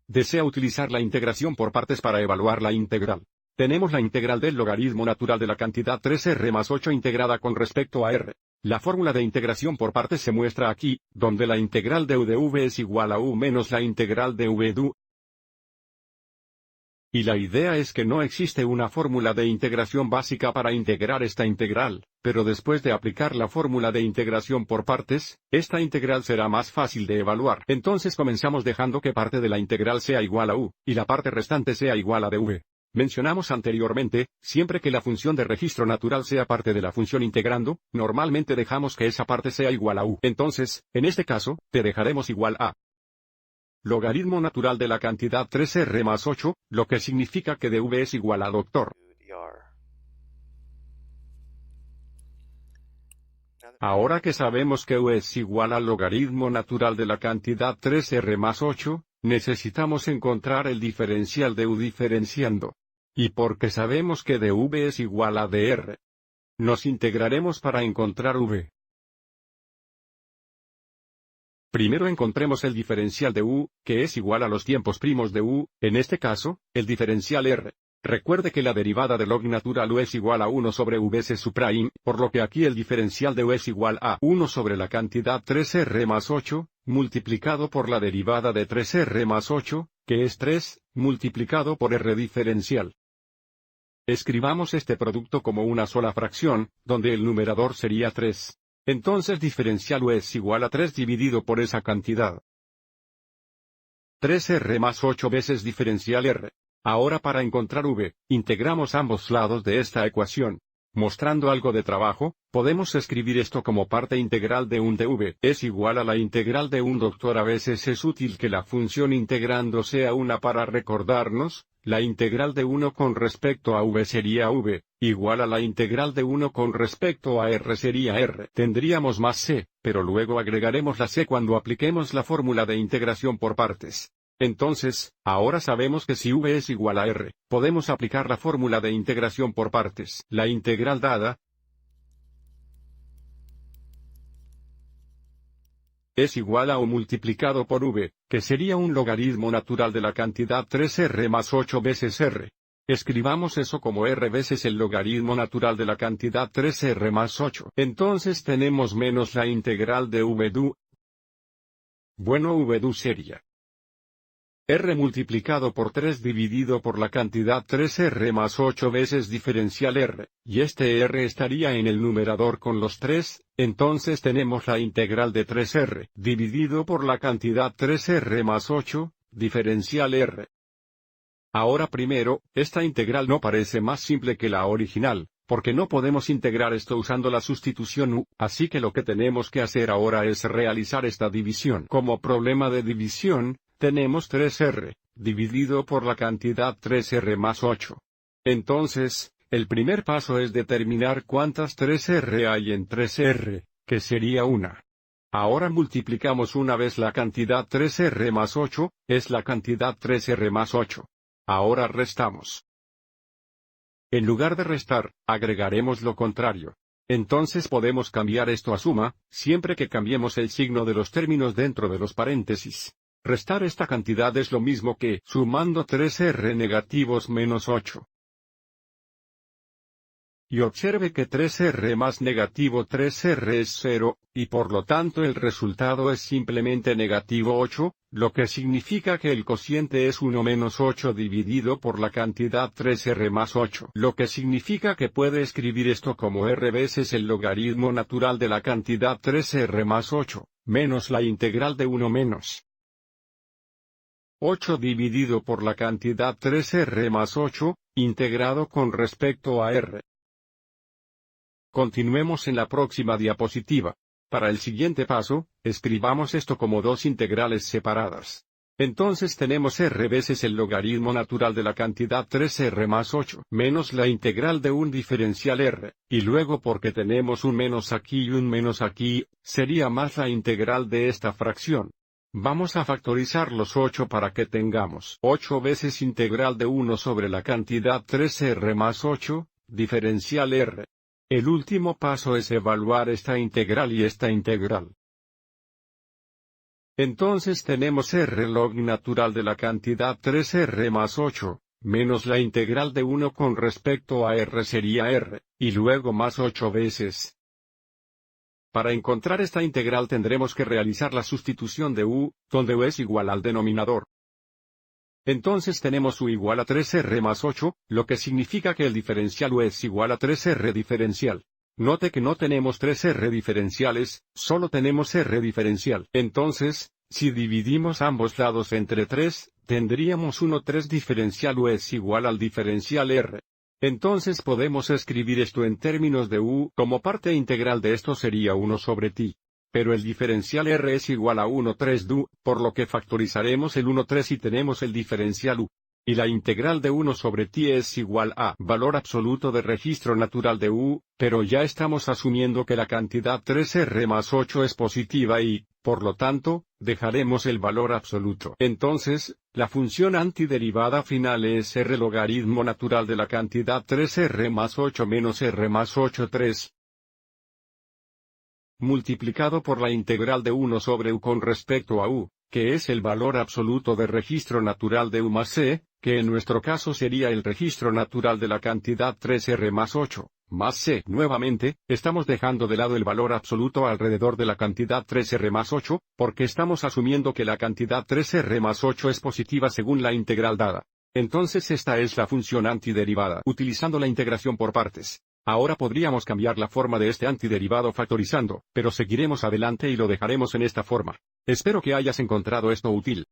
Desea utilizar la integración por partes para evaluar la integral. Tenemos la integral del logaritmo natural de la cantidad 3r más 8 integrada con respecto a r. La fórmula de integración por partes se muestra aquí, donde la integral de u de v es igual a u menos la integral de v de u. Y la idea es que no existe una fórmula de integración básica para integrar esta integral, pero después de aplicar la fórmula de integración por partes, esta integral será más fácil de evaluar. Entonces comenzamos dejando que parte de la integral sea igual a u, y la parte restante sea igual a dv. Mencionamos anteriormente, siempre que la función de registro natural sea parte de la función integrando, normalmente dejamos que esa parte sea igual a u. Entonces, en este caso, te dejaremos igual a logaritmo natural de la cantidad 3r más 8, lo que significa que dv es igual a doctor. Ahora que sabemos que u es igual al logaritmo natural de la cantidad 3r más 8, necesitamos encontrar el diferencial de u diferenciando. Y porque sabemos que dv es igual a dr, nos integraremos para encontrar v. Primero encontremos el diferencial de u, que es igual a los tiempos primos de u, en este caso, el diferencial r. Recuerde que la derivada de log natural u es igual a 1 sobre vs subprime, por lo que aquí el diferencial de u es igual a 1 sobre la cantidad 3r más 8, multiplicado por la derivada de 3r más 8, que es 3, multiplicado por r diferencial. Escribamos este producto como una sola fracción, donde el numerador sería 3. Entonces diferencial u es igual a 3 dividido por esa cantidad. 3r más 8 veces diferencial r. Ahora para encontrar v, integramos ambos lados de esta ecuación. Mostrando algo de trabajo, podemos escribir esto como parte integral de un dv es igual a la integral de un doctor. A veces es útil que la función integrando sea una para recordarnos. La integral de 1 con respecto a v sería v, igual a la integral de 1 con respecto a r sería r. Tendríamos más c, pero luego agregaremos la c cuando apliquemos la fórmula de integración por partes. Entonces, ahora sabemos que si v es igual a r, podemos aplicar la fórmula de integración por partes. La integral dada es igual a u multiplicado por v, que sería un logaritmo natural de la cantidad 3r más 8 veces r. Escribamos eso como r veces el logaritmo natural de la cantidad 3r más 8. Entonces tenemos menos la integral de v de u. Bueno, v de u sería r multiplicado por 3 dividido por la cantidad 3r más 8 veces diferencial r, y este r estaría en el numerador con los 3, entonces tenemos la integral de 3r, dividido por la cantidad 3r más 8, diferencial r. Ahora primero, esta integral no parece más simple que la original, porque no podemos integrar esto usando la sustitución u, así que lo que tenemos que hacer ahora es realizar esta división. Como problema de división, tenemos 3r, dividido por la cantidad 3r más 8. Entonces, el primer paso es determinar cuántas 3r hay en 3r, que sería 1. Ahora multiplicamos una vez la cantidad 3r más 8, es la cantidad 3r más 8. Ahora restamos. En lugar de restar, agregaremos lo contrario. Entonces podemos cambiar esto a suma, siempre que cambiemos el signo de los términos dentro de los paréntesis. Restar esta cantidad es lo mismo que sumando 3r negativos menos 8. Y observe que 3r más negativo 3r es 0, y por lo tanto el resultado es simplemente negativo 8, lo que significa que el cociente es 1 menos 8 dividido por la cantidad 3r más 8. Lo que significa que puede escribir esto como r veces el logaritmo natural de la cantidad 3r más 8, menos la integral de 1 menos 8 dividido por la cantidad 3r más 8, integrado con respecto a r. Continuemos en la próxima diapositiva. Para el siguiente paso, escribamos esto como dos integrales separadas. Entonces tenemos r veces el logaritmo natural de la cantidad 3r más 8, menos la integral de un diferencial r, y luego porque tenemos un menos aquí y un menos aquí, sería más la integral de esta fracción. Vamos a factorizar los 8 para que tengamos 8 veces integral de 1 sobre la cantidad 3r más 8, diferencial r. El último paso es evaluar esta integral y esta integral. Entonces tenemos R log natural de la cantidad 3R más 8, menos la integral de 1 con respecto a R sería R, y luego más 8 veces. Para encontrar esta integral tendremos que realizar la sustitución de u, donde u es igual al denominador. Entonces tenemos u igual a 3R más 8, lo que significa que el diferencial u es igual a 3R diferencial. Note que no tenemos 3R diferenciales, solo tenemos R diferencial. Entonces, si dividimos ambos lados entre 3, tendríamos 1 3 diferencial u es igual al diferencial R. Entonces podemos escribir esto en términos de u, como parte integral de esto sería 1 sobre ti. Pero el diferencial R es igual a 1 3 du, por lo que factorizaremos el 1 3 y tenemos el diferencial u. Y la integral de 1 sobre ti es igual a valor absoluto de registro natural de u, pero ya estamos asumiendo que la cantidad 3R más 8 es positiva y, por lo tanto, dejaremos el valor absoluto. Entonces, la función antiderivada final es R logaritmo natural de la cantidad 3R más 8 menos R más 8 3. Multiplicado por la integral de 1 sobre u con respecto a u, que es el valor absoluto de registro natural de u más c, que en nuestro caso sería el registro natural de la cantidad 3R más 8, más c. Nuevamente, estamos dejando de lado el valor absoluto alrededor de la cantidad 3R más 8, porque estamos asumiendo que la cantidad 3R más 8 es positiva según la integral dada. Entonces esta es la función antiderivada. Utilizando la integración por partes. Ahora podríamos cambiar la forma de este antiderivado factorizando, pero seguiremos adelante y lo dejaremos en esta forma. Espero que hayas encontrado esto útil.